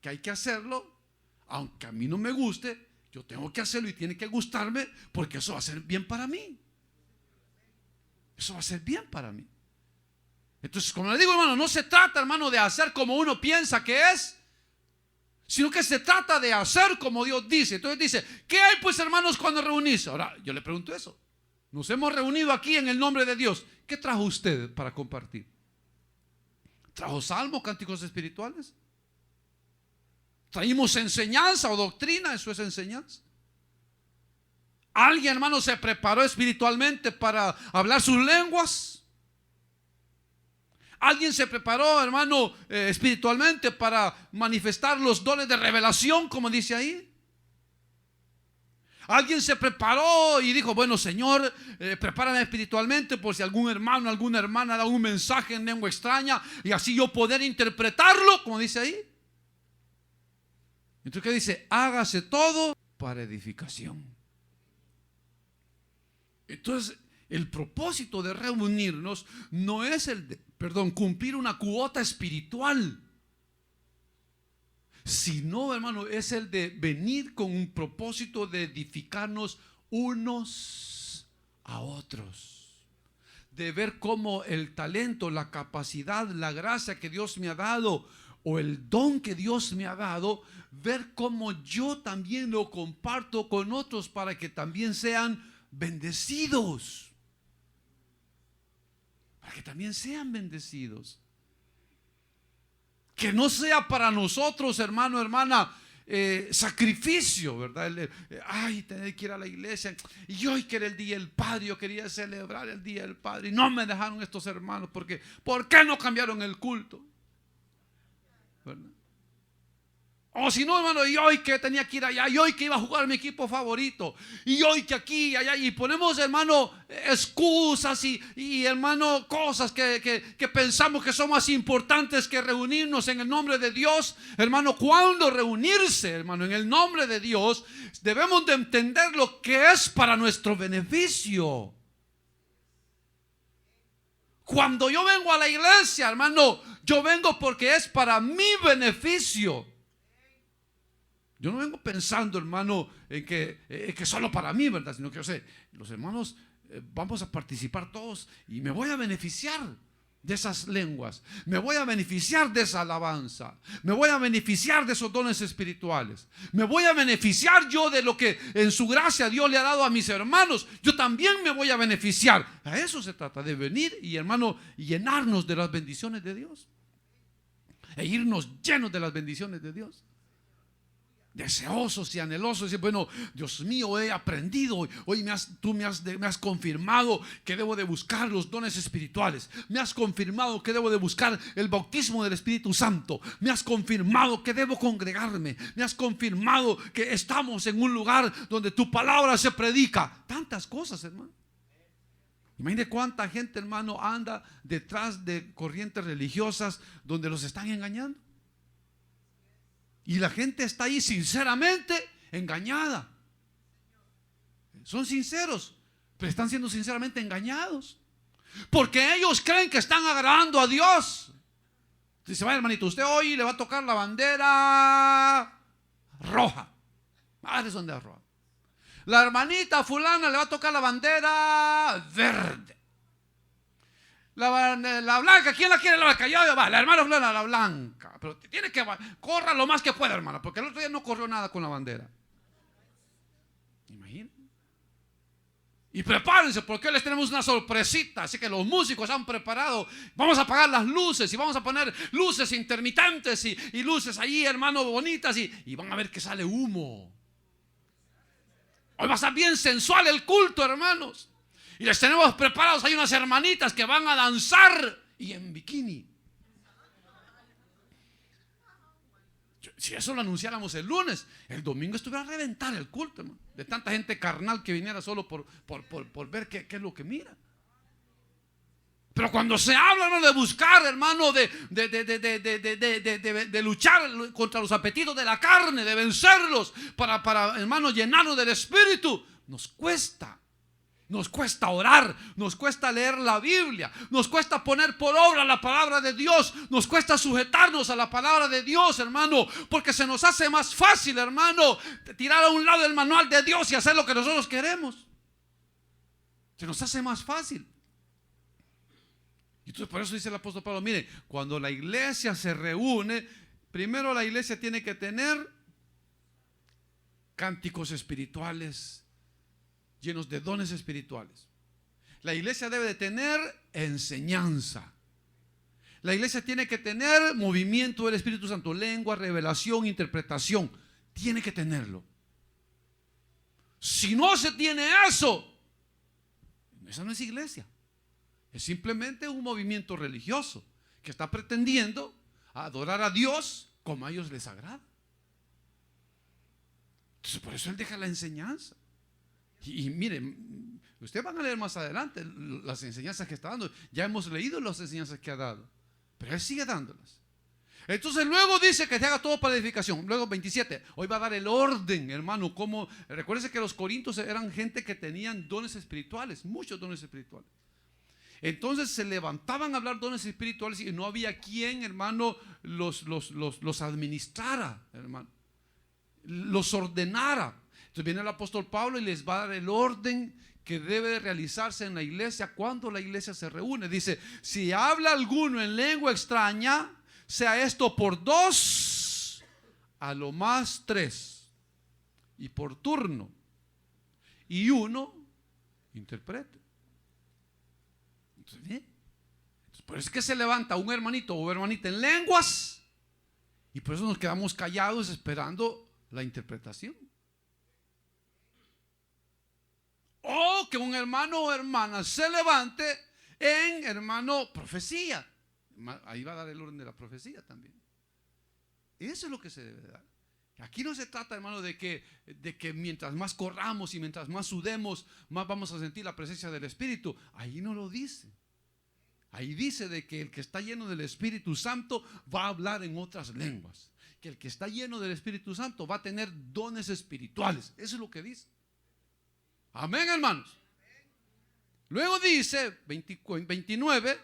que hay que hacerlo, aunque a mí no me guste, yo tengo que hacerlo y tiene que gustarme, porque eso va a ser bien para mí. Eso va a ser bien para mí. Entonces, como le digo, hermano, no se trata, hermano, de hacer como uno piensa que es, sino que se trata de hacer como Dios dice. Entonces dice, ¿qué hay pues, hermanos, cuando reunís? Ahora, yo le pregunto eso. Nos hemos reunido aquí en el nombre de Dios. ¿Qué trajo usted para compartir? ¿Trajo salmos, cánticos espirituales? ¿Traímos enseñanza o doctrina? Eso es enseñanza. ¿Alguien, hermano, se preparó espiritualmente para hablar sus lenguas? ¿Alguien se preparó, hermano, espiritualmente para manifestar los dones de revelación, como dice ahí? ¿Alguien se preparó y dijo, bueno, Señor, prepárame espiritualmente por si algún hermano, alguna hermana da un mensaje en lengua extraña y así yo poder interpretarlo, como dice ahí? Entonces, ¿qué dice? Hágase todo para edificación. Entonces, el propósito de reunirnos no es el de, cumplir una cuota espiritual, sino, hermano, es el de venir con un propósito de edificarnos unos a otros, de ver cómo el talento, la capacidad, la gracia que Dios me ha dado o el don que Dios me ha dado, ver cómo yo también lo comparto con otros para que también sean bendecidos. Para que también sean bendecidos. Que no sea para nosotros, hermano, hermana, sacrificio, ¿verdad? Ay, tener que ir a la iglesia. Y hoy que era el día del Padre, yo quería celebrar el día del Padre. Y no me dejaron estos hermanos, porque ¿por qué no cambiaron el culto? ¿Verdad? O si no, hermano, y hoy que tenía que ir allá, y hoy que iba a jugar mi equipo favorito, y hoy que aquí y allá, y ponemos, hermano, excusas y hermano, cosas que pensamos que son más importantes que reunirnos en el nombre de Dios. Hermano, cuando reunirse, hermano, en el nombre de Dios, debemos de entender lo que es para nuestro beneficio. Cuando yo vengo a la iglesia, hermano, yo vengo porque es para mi beneficio. Yo no vengo pensando, hermano, en que solo para mí, ¿verdad? Sino que yo sé, los hermanos vamos a participar todos y me voy a beneficiar de esas lenguas, me voy a beneficiar de esa alabanza, me voy a beneficiar de esos dones espirituales, me voy a beneficiar yo de lo que en su gracia Dios le ha dado a mis hermanos. Yo también me voy a beneficiar. A eso se trata, de venir y, hermano, llenarnos de las bendiciones de Dios e irnos llenos de las bendiciones de Dios, deseosos y anhelosos. Decir, bueno, Dios mío, he aprendido. Hoy tú me has confirmado que debo de buscar los dones espirituales. Me has confirmado que debo de buscar el bautismo del Espíritu Santo. Me has confirmado que debo congregarme. Me has confirmado que estamos en un lugar donde tu palabra se predica. Tantas cosas, hermano. Imagínate cuánta gente, hermano, anda detrás de corrientes religiosas donde los están engañando. Y la gente está ahí sinceramente engañada. Son sinceros, pero están siendo sinceramente engañados, porque ellos creen que están agradando a Dios. Dice, vaya hermanito, usted hoy le va a tocar la bandera roja. Ah, es donde es roja. La hermanita fulana le va a tocar la bandera verde. La blanca, ¿quién la quiere la blanca? Yo, va, la hermana fulana, la blanca. Pero tiene que corra lo más que pueda, hermana, porque el otro día no corrió nada con la bandera. Imagínate. Y prepárense, porque hoy les tenemos una sorpresita. Así que los músicos han preparado. Vamos a apagar las luces y vamos a poner luces intermitentes y luces ahí, hermano, bonitas. Y van a ver que sale humo. Hoy va a estar bien sensual el culto, hermanos. Y les tenemos preparados, hay unas hermanitas que van a danzar y en bikini. Si eso lo anunciáramos el lunes, el domingo estuviera a reventar el culto, hermano, de tanta gente carnal que viniera solo por ver qué es lo que mira. Pero cuando se habla, hermano, de buscar, hermano, de luchar contra los apetitos de la carne, de vencerlos, para hermano, llenarnos del Espíritu, nos cuesta. Nos cuesta orar, nos cuesta leer la Biblia, nos cuesta poner por obra la palabra de Dios, nos cuesta sujetarnos a la palabra de Dios, hermano, porque se nos hace más fácil, hermano, tirar a un lado el manual de Dios y hacer lo que nosotros queremos. Se nos hace más fácil. Entonces por eso dice el apóstol Pablo, mire, cuando la iglesia se reúne, primero la iglesia tiene que tener cánticos espirituales, llenos de dones espirituales. La iglesia debe de tener enseñanza. La iglesia tiene que tener movimiento del Espíritu Santo, lengua, revelación, interpretación. Tiene que tenerlo. Si no se tiene eso, esa no es iglesia. Es simplemente un movimiento religioso que está pretendiendo adorar a Dios como a ellos les agrada. Entonces por eso él deja la enseñanza. Y miren, ustedes van a leer más adelante las enseñanzas que está dando. Ya hemos leído las enseñanzas que ha dado, pero él sigue dándolas. Entonces luego dice que se haga todo para edificación. Luego 27, hoy va a dar el orden, hermano. Como recuérdense que los corintios eran gente que tenían dones espirituales, muchos dones espirituales. Entonces se levantaban a hablar dones espirituales y no había quien, hermano, los administrara, hermano, los ordenara. Entonces viene el apóstol Pablo y les va a dar el orden que debe de realizarse en la iglesia cuando la iglesia se reúne. Dice, si habla alguno en lengua extraña, sea esto por 2, a lo más 3, y por turno, y uno interprete. Entonces, ¿bien? Entonces, por eso es que se levanta un hermanito o hermanita en lenguas, y por eso nos quedamos callados esperando la interpretación. O que un hermano o hermana se levante en, hermano, profecía. Ahí va a dar el orden de la profecía también. Eso es lo que se debe dar. Aquí no se trata, hermano, de que mientras más corramos y mientras más sudemos, más vamos a sentir la presencia del Espíritu. Ahí no lo dice. Ahí dice de que el que está lleno del Espíritu Santo va a hablar en otras lenguas. Que el que está lleno del Espíritu Santo va a tener dones espirituales. Eso es lo que dice. Amén, hermanos. Luego dice 29,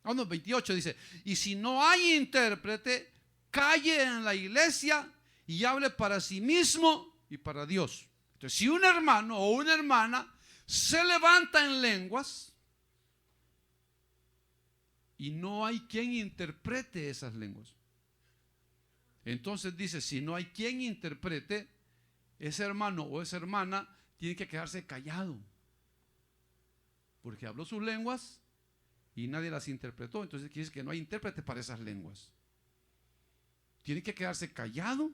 28 dice, y si no hay intérprete, calle en la iglesia y hable para sí mismo y para Dios. Entonces, si un hermano o una hermana se levanta en lenguas y no hay quien interprete esas lenguas, entonces dice, si no hay quien interprete, ese hermano o esa hermana tiene que quedarse callado, porque habló sus lenguas y nadie las interpretó. Entonces quiere decir que no hay intérprete para esas lenguas. Tiene que quedarse callado,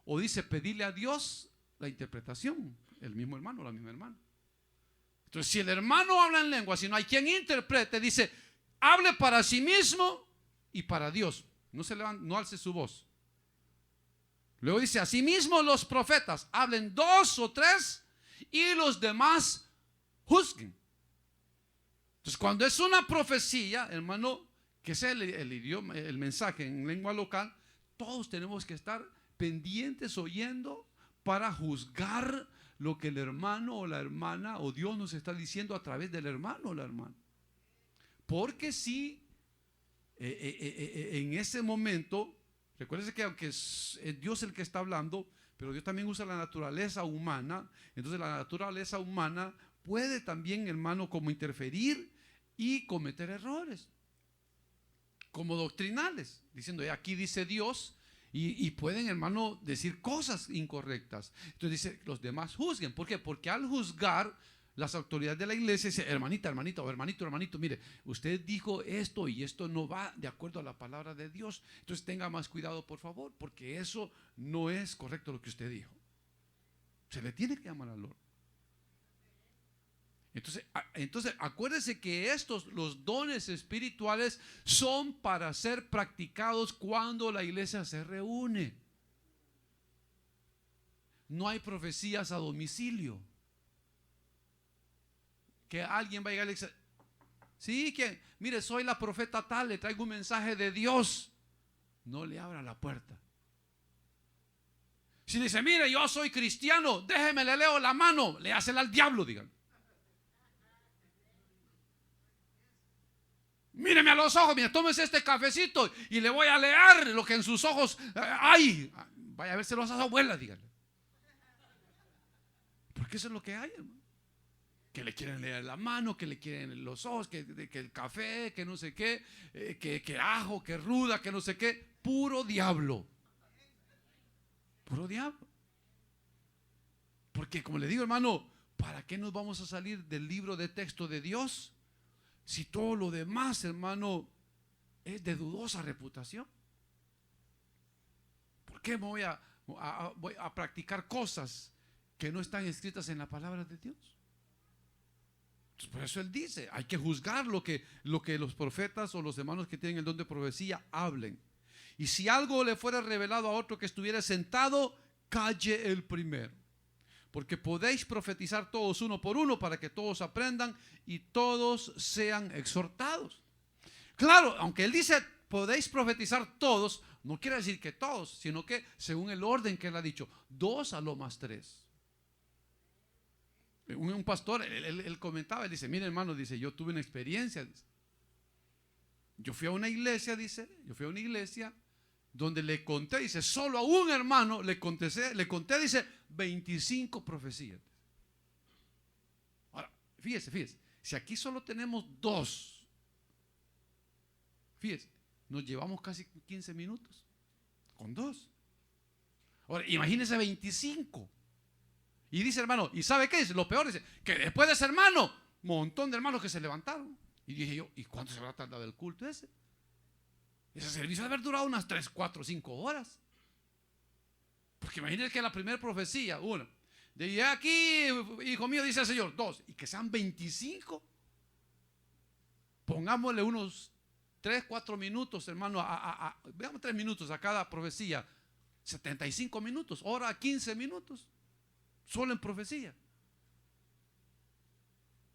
o dice pedirle a Dios la interpretación, el mismo hermano o la misma hermana. Entonces si el hermano habla en lenguas y no hay quien interprete, dice hable para sí mismo y para Dios. No alce su voz. Luego dice, asimismo los profetas hablen 2 o 3 y los demás juzguen. Entonces cuando es una profecía, hermano, que sea el idioma, el mensaje en lengua local, todos tenemos que estar pendientes oyendo para juzgar lo que el hermano o la hermana o Dios nos está diciendo a través del hermano o la hermana. Porque si en ese momento, recuérdense que aunque es Dios el que está hablando, pero Dios también usa la naturaleza humana. Entonces la naturaleza humana puede también, hermano, como interferir y cometer errores como doctrinales, diciendo aquí dice Dios, y pueden, hermano, decir cosas incorrectas. Entonces dice, los demás juzguen. ¿Por qué? Porque al juzgar, las autoridades de la iglesia dicen, hermanita, hermanita o hermanito, hermanito, mire, usted dijo esto y esto no va de acuerdo a la palabra de Dios. Entonces tenga más cuidado, por favor, porque eso no es correcto lo que usted dijo. Se le tiene que llamar al orden. Entonces acuérdese que los dones espirituales son para ser practicados cuando la iglesia se reúne. No hay profecías a domicilio. Que alguien va a llegar a la iglesia, Sí, que mire, soy la profeta tal, le traigo un mensaje de Dios. No le abra la puerta. Si dice, mire, yo soy cristiano, déjeme, le leo la mano, le hacela al diablo, digan. Míreme a los ojos, mire, tómese este cafecito y le voy a leer lo que en sus ojos hay. Vaya a ver si los hace abuela, díganle. Porque eso es lo que hay, hermano. Que le quieren leer la mano, que le quieren los ojos, que el café, que no sé qué, que ajo, que ruda, que no sé qué. Puro diablo. Puro diablo. Porque como le digo, hermano, ¿para qué nos vamos a salir del libro de texto de Dios si todo lo demás, hermano, es de dudosa reputación? ¿Por qué me voy a practicar cosas que no están escritas en la palabra de Dios? Entonces, por eso él dice, hay que juzgar lo que los profetas o los hermanos que tienen el don de profecía hablen. Y si algo le fuera revelado a otro que estuviera sentado, calle el primero. Porque podéis profetizar todos uno por uno para que todos aprendan y todos sean exhortados. Claro, aunque él dice podéis profetizar todos, no quiere decir que todos, sino que según el orden que él ha dicho, 2 a lo más 3. Un pastor, él comentaba, él dice, mire hermano, dice, yo tuve una experiencia, dice. Yo fui a una iglesia, donde le conté, dice, solo a un hermano le conté, dice, 25 profecías. Ahora, fíjese, si aquí solo tenemos 2, fíjese, nos llevamos casi 15 minutos con 2. Ahora, imagínese 25. Y dice, hermano, ¿y sabe qué dice? Lo peor dice, que después de ese hermano, un montón de hermanos que se levantaron. Y dije yo, ¿y cuánto se habrá tardado el culto ese? Ese servicio debe haber durado unas 3, 4, 5 horas. Porque imagínense que la primera profecía, una, de aquí, hijo mío, dice el Señor, 2, y que sean 25. Pongámosle unos 3, 4 minutos, hermano, veamos 3 minutos a cada profecía, 75 minutos, hora 15 minutos, solo en profecía.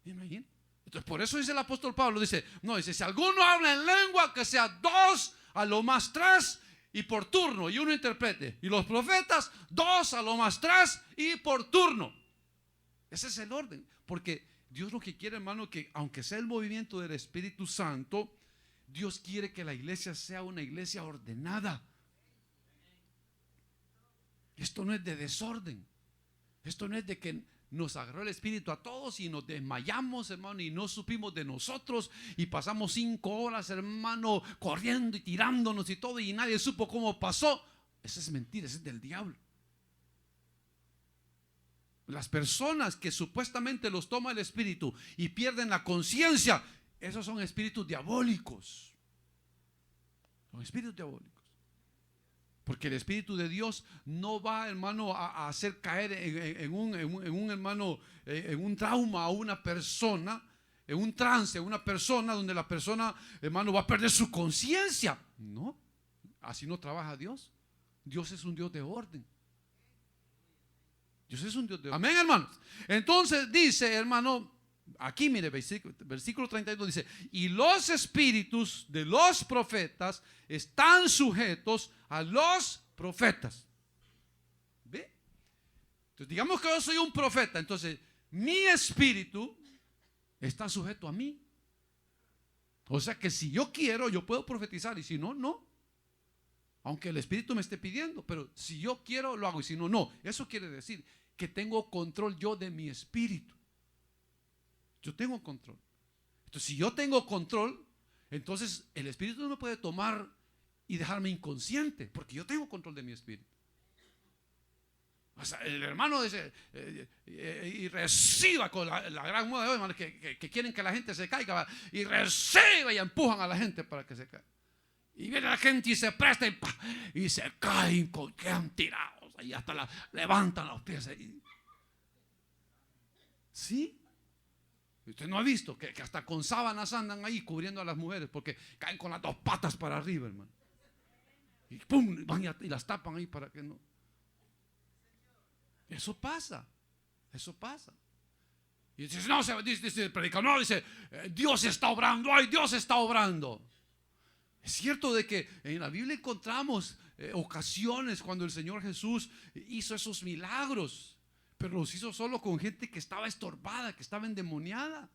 Imagínense. Entonces, por eso dice el apóstol Pablo, dice, no, dice, si alguno habla en lengua, que sea 2 a lo más 3 y por turno, y uno interprete. Y los profetas, 2 a lo más 3 y por turno. Ese es el orden, porque Dios lo que quiere, hermano, que aunque sea el movimiento del Espíritu Santo, Dios quiere que la iglesia sea una iglesia ordenada. Esto no es de desorden. Esto no es de que nos agarró el espíritu a todos y nos desmayamos, hermano, y no supimos de nosotros y pasamos 5 horas, hermano, corriendo y tirándonos y todo y nadie supo cómo pasó. Eso es mentira, eso es del diablo. Las personas que supuestamente los toma el espíritu y pierden la conciencia, esos son espíritus diabólicos. Son espíritus diabólicos. Porque el Espíritu de Dios no va, hermano, a hacer caer en un hermano, en un trauma a una persona, en un trance a una persona donde la persona, hermano, va a perder su conciencia. No, así no trabaja Dios. Dios es un Dios de orden. Dios es un Dios de orden. Amén, hermanos. Entonces dice, hermano, aquí mire, versículo 32 dice, y los espíritus de los profetas están sujetos a los profetas. ¿Ve? Entonces digamos que yo soy un profeta, entonces mi espíritu está sujeto a mí. O sea que si yo quiero, yo puedo profetizar, y si no, no. Aunque el espíritu me esté pidiendo, pero si yo quiero, lo hago, y si no, no. Eso quiere decir que tengo control yo de mi espíritu. Yo tengo control. Entonces, si yo tengo control, entonces el espíritu no me puede tomar y dejarme inconsciente, porque yo tengo control de mi espíritu. O sea, el hermano dice y reciba con la gran moda de hoy, hermano, que quieren que la gente se caiga, y reciba y empujan a la gente para que se caiga. Y viene la gente y se presta y se caen, quedan tirados y hasta levantan los pies ahí. ¿Sí? Usted no ha visto que hasta con sábanas andan ahí cubriendo a las mujeres porque caen con las 2 patas para arriba, hermano. Y pum, van y las tapan ahí para que no. Eso pasa. Y dice, no, dice el predicador, no, dice, Dios está obrando, ay, Dios está obrando. Es cierto de que en la Biblia encontramos ocasiones cuando el Señor Jesús hizo esos milagros, pero los hizo solo con gente que estaba estorbada, que estaba endemoniada.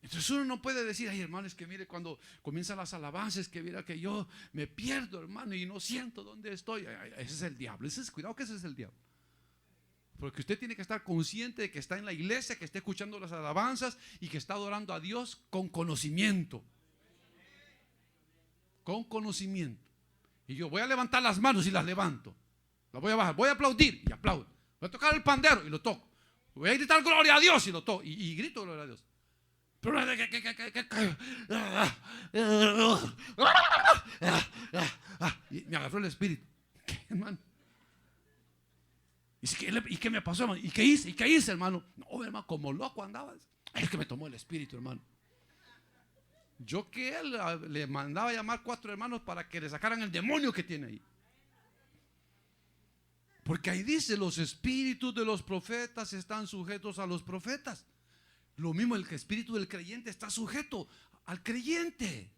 Entonces uno no puede decir, ay hermano, es que mire cuando comienzan las alabanzas, que mira que yo me pierdo, hermano, y no siento dónde estoy. Ese es el diablo, cuidado que ese es el diablo. Porque usted tiene que estar consciente de que está en la iglesia, que está escuchando las alabanzas y que está adorando a Dios con conocimiento. Con conocimiento. Y yo voy a levantar las manos y las levanto. Las voy a bajar, voy a aplaudir y aplaudo. Voy a tocar el pandero y lo toco. Voy a gritar gloria a Dios y lo toco. Y grito gloria a Dios. Pero y me agarró el espíritu. ¿Qué, hermano? ¿Y qué me pasó, hermano? ¿Y qué hice? ¿Y qué hice, hermano? No, hermano, como loco andabas. Es que me tomó el espíritu, hermano. Yo que él le mandaba a llamar 4 hermanos para que le sacaran el demonio que tiene ahí. Porque ahí dice, los espíritus de los profetas están sujetos a los profetas. Lo mismo el espíritu del creyente está sujeto al creyente.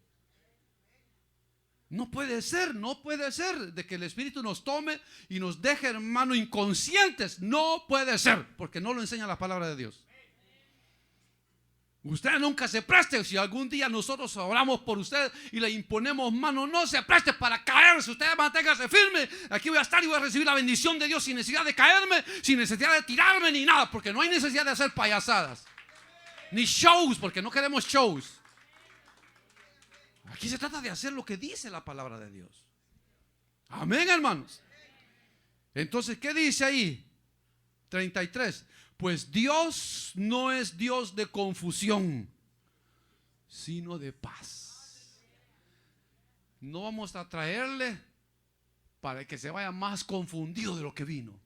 No puede ser de que el espíritu nos tome y nos deje, hermano, inconscientes. No puede ser, porque no lo enseña la palabra de Dios. Usted nunca se preste. Si algún día nosotros oramos por usted y le imponemos mano, no se preste para caerse. Usted manténgase firme. Aquí voy a estar y voy a recibir la bendición de Dios sin necesidad de caerme, sin necesidad de tirarme ni nada, porque no hay necesidad de hacer payasadas ni shows, porque no queremos shows. Aquí se trata de hacer lo que dice la palabra de Dios. Amén, hermanos. Entonces, ¿qué dice ahí? 33. Pues Dios no es Dios de confusión, sino de paz. No vamos a traerle para que se vaya más confundido de lo que vino.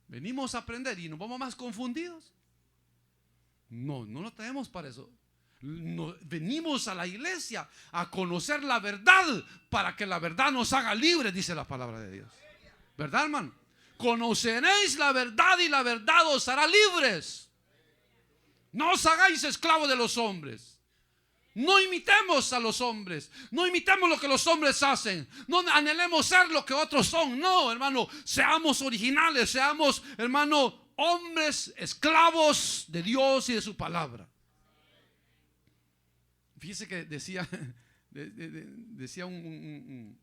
Venimos a aprender y nos vamos más confundidos. No lo traemos para eso. Venimos a la iglesia a conocer la verdad para que la verdad nos haga libres, dice la palabra de Dios. ¿Verdad, hermano? Conoceréis la verdad y la verdad os hará libres. No os hagáis esclavos de los hombres. No imitemos a los hombres. No imitemos lo que los hombres hacen. No anhelemos ser lo que otros son. No, hermano, seamos originales. Seamos, hermano, hombres esclavos de Dios y de su palabra. Fíjese que decía un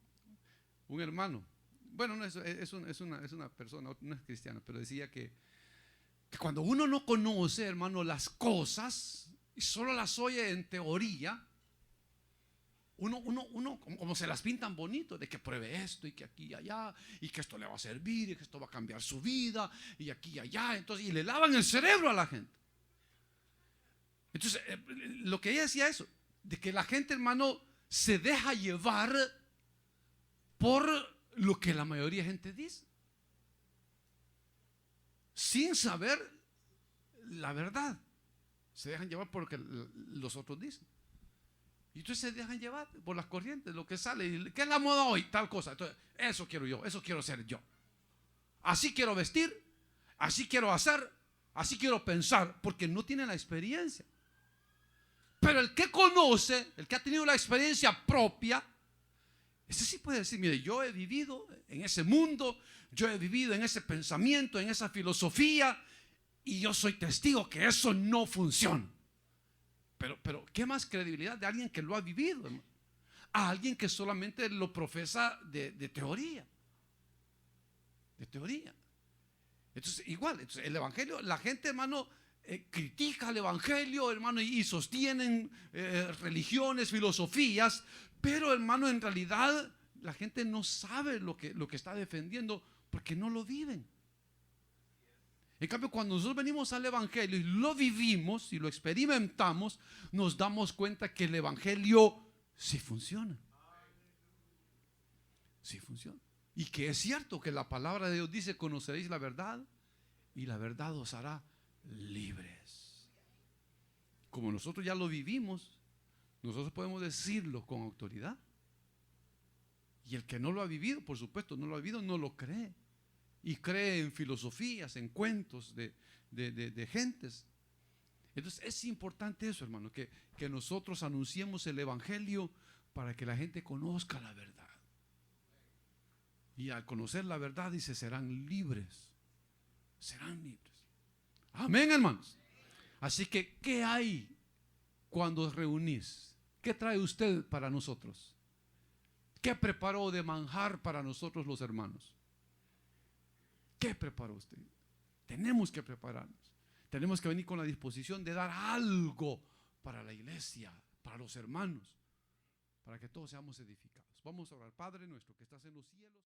hermano. Bueno, no, es una persona, no es cristiana, pero decía que cuando uno no conoce, hermano, las cosas y solo las oye en teoría, uno como se las pintan bonito, de que pruebe esto y que aquí y allá, y que esto le va a servir y que esto va a cambiar su vida y aquí y allá, entonces, y le lavan el cerebro a la gente. Entonces, lo que ella decía eso, de que la gente, hermano, se deja llevar por lo que la mayoría de gente dice, sin saber la verdad. Se dejan llevar por lo que los otros dicen. Y entonces se dejan llevar por las corrientes, lo que sale. ¿Qué es la moda hoy? Tal cosa. Entonces, eso quiero yo, eso quiero ser yo. Así quiero vestir, así quiero hacer, así quiero pensar, porque no tienen la experiencia. Pero el que conoce, el que ha tenido la experiencia propia, ese sí puede decir, mire, yo he vivido en ese mundo, yo he vivido en ese pensamiento, en esa filosofía, y yo soy testigo que eso no funciona. Pero ¿qué más credibilidad de alguien que lo ha vivido, hermano? A alguien que solamente lo profesa de teoría. De teoría. Entonces, igual, entonces, el evangelio, la gente, hermano, critica el evangelio, hermano, y sostienen religiones, filosofías, pero, hermano, en realidad la gente no sabe lo que está defendiendo porque no lo viven. En cambio, cuando nosotros venimos al evangelio y lo vivimos y lo experimentamos, nos damos cuenta que el evangelio sí funciona. Sí funciona. Y que es cierto que la palabra de Dios dice: conoceréis la verdad y la verdad os hará libres. Como nosotros ya lo vivimos, nosotros podemos decirlo con autoridad. Y el que no lo ha vivido, por supuesto, no lo ha vivido, no lo cree. y cree en filosofías, en cuentos de gentes. Entonces es importante eso, hermano, que nosotros anunciemos el evangelio para que la gente conozca la verdad. Y al conocer la verdad, dice, serán libres. Serán libres. Amén, hermanos. Así que, ¿qué hay cuando os reunís? ¿Qué trae usted para nosotros? ¿Qué preparó de manjar para nosotros los hermanos? ¿Qué preparó usted? Tenemos que prepararnos. Tenemos que venir con la disposición de dar algo para la iglesia, para los hermanos, para que todos seamos edificados. Vamos a orar. Padre nuestro que estás en los cielos.